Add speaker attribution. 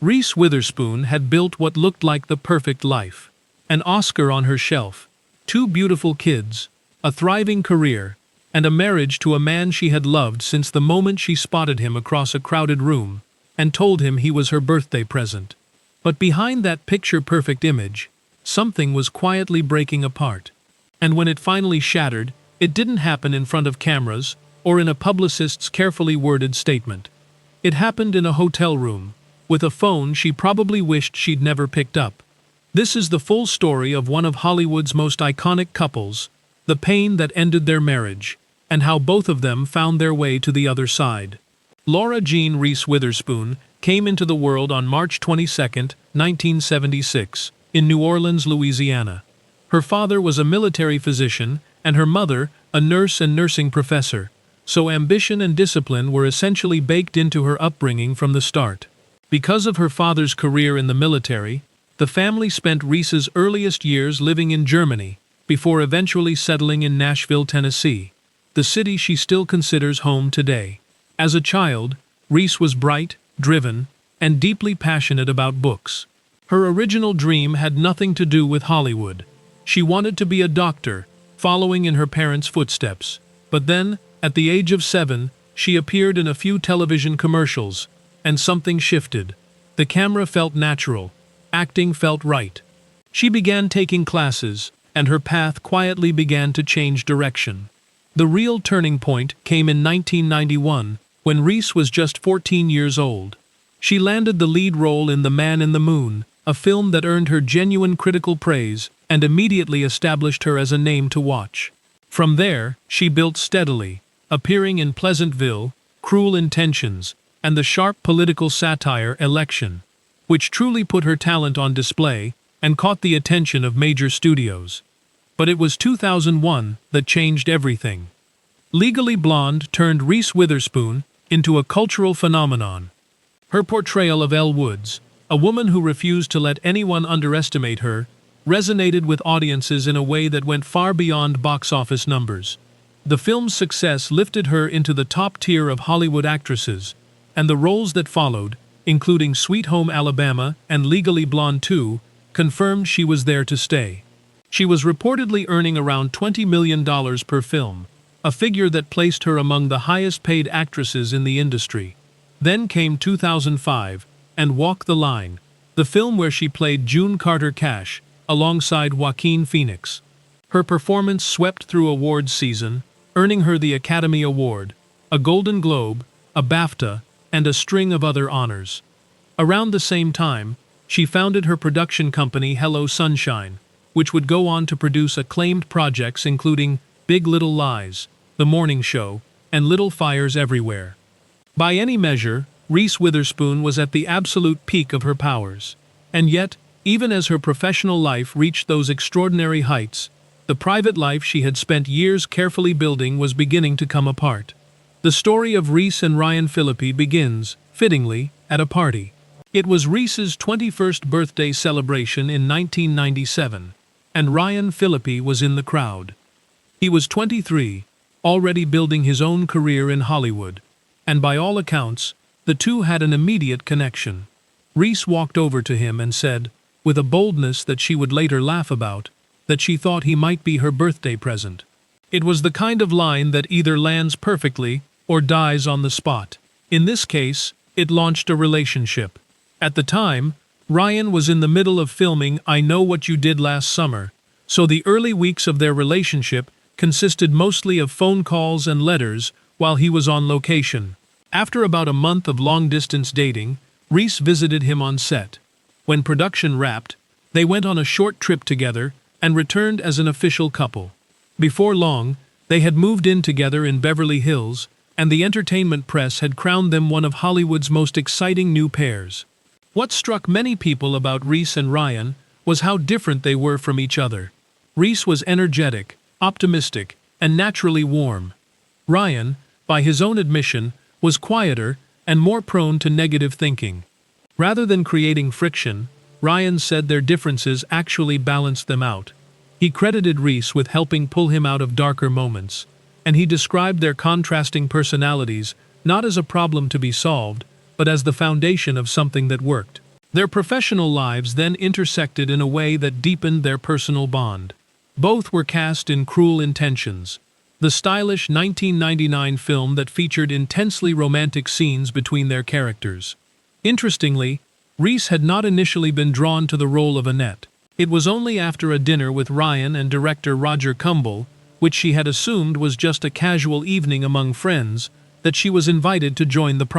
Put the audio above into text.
Speaker 1: Reese Witherspoon had built what looked like the perfect life. An Oscar on her shelf, 2 beautiful kids, a thriving career, and a marriage to a man she had loved since the moment she spotted him across a crowded room and told him he was her birthday present. But behind that picture-perfect image, something was quietly breaking apart. And when it finally shattered, it didn't happen in front of cameras or in a publicist's carefully worded statement. It happened in a hotel room, with a phone she probably wished she'd never picked up. This is the full story of one of Hollywood's most iconic couples, the pain that ended their marriage, and how both of them found their way to the other side. Laura Jean Reese Witherspoon came into the world on March 22, 1976, in New Orleans, Louisiana. Her father was a military physician, and her mother, a nurse and nursing professor, so ambition and discipline were essentially baked into her upbringing from the start. Because of her father's career in the military, the family spent Reese's earliest years living in Germany, before eventually settling in Nashville, Tennessee, the city she still considers home today. As a child, Reese was bright, driven, and deeply passionate about books. Her original dream had nothing to do with Hollywood. She wanted to be a doctor, following in her parents' footsteps. But then, at the age of 7, she appeared in a few television commercials, and something shifted. The camera felt natural. Acting felt right. She began taking classes, and her path quietly began to change direction. The real turning point came in 1991, when Reese was just 14 years old. She landed the lead role in The Man in the Moon, a film that earned her genuine critical praise and immediately established her as a name to watch. From there, she built steadily, appearing in Pleasantville, Cruel Intentions, and the sharp political satire Election, which truly put her talent on display and caught the attention of major studios. But it was 2001 that changed everything. Legally Blonde turned Reese Witherspoon into a cultural phenomenon. Her portrayal of Elle Woods, a woman who refused to let anyone underestimate her, resonated with audiences in a way that went far beyond box office numbers. The film's success lifted her into the top tier of Hollywood actresses, and the roles that followed, including Sweet Home Alabama and Legally Blonde 2, confirmed she was there to stay. She was reportedly earning around $20 million per film, a figure that placed her among the highest-paid actresses in the industry. Then came 2005, and Walk the Line, the film where she played June Carter Cash, alongside Joaquin Phoenix. Her performance swept through awards season, earning her the Academy Award, a Golden Globe, a BAFTA, and a string of other honors. Around the same time, she founded her production company Hello Sunshine, which would go on to produce acclaimed projects including Big Little Lies, The Morning Show, and Little Fires Everywhere. By any measure, Reese Witherspoon was at the absolute peak of her powers. And yet, even as her professional life reached those extraordinary heights, the private life she had spent years carefully building was beginning to come apart. The story of Reese and Ryan Phillippe begins, fittingly, at a party. It was Reese's 21st birthday celebration in 1997, and Ryan Phillippe was in the crowd. He was 23, already building his own career in Hollywood, and by all accounts, the two had an immediate connection. Reese walked over to him and said, with a boldness that she would later laugh about, that she thought he might be her birthday present. It was the kind of line that either lands perfectly or dies on the spot. In this case, it launched a relationship. At the time, Ryan was in the middle of filming I Know What You Did Last Summer, so the early weeks of their relationship consisted mostly of phone calls and letters while he was on location. After about a month of long-distance dating, Reese visited him on set. When production wrapped, they went on a short trip together and returned as an official couple. Before long, they had moved in together in Beverly Hills, and the entertainment press had crowned them one of Hollywood's most exciting new pairs. What struck many people about Reese and Ryan was how different they were from each other. Reese was energetic, optimistic, and naturally warm. Ryan, by his own admission, was quieter and more prone to negative thinking. Rather than creating friction, Ryan said their differences actually balanced them out. He credited Reese with helping pull him out of darker moments, and he described their contrasting personalities not as a problem to be solved, but as the foundation of something that worked. Their professional lives then intersected in a way that deepened their personal bond. Both were cast in Cruel Intentions, the stylish 1999 film that featured intensely romantic scenes between their characters. Interestingly, Reese had not initially been drawn to the role of Annette. It was only after a dinner with Ryan and director Roger Kumble, which she had assumed was just a casual evening among friends, that she was invited to join the project.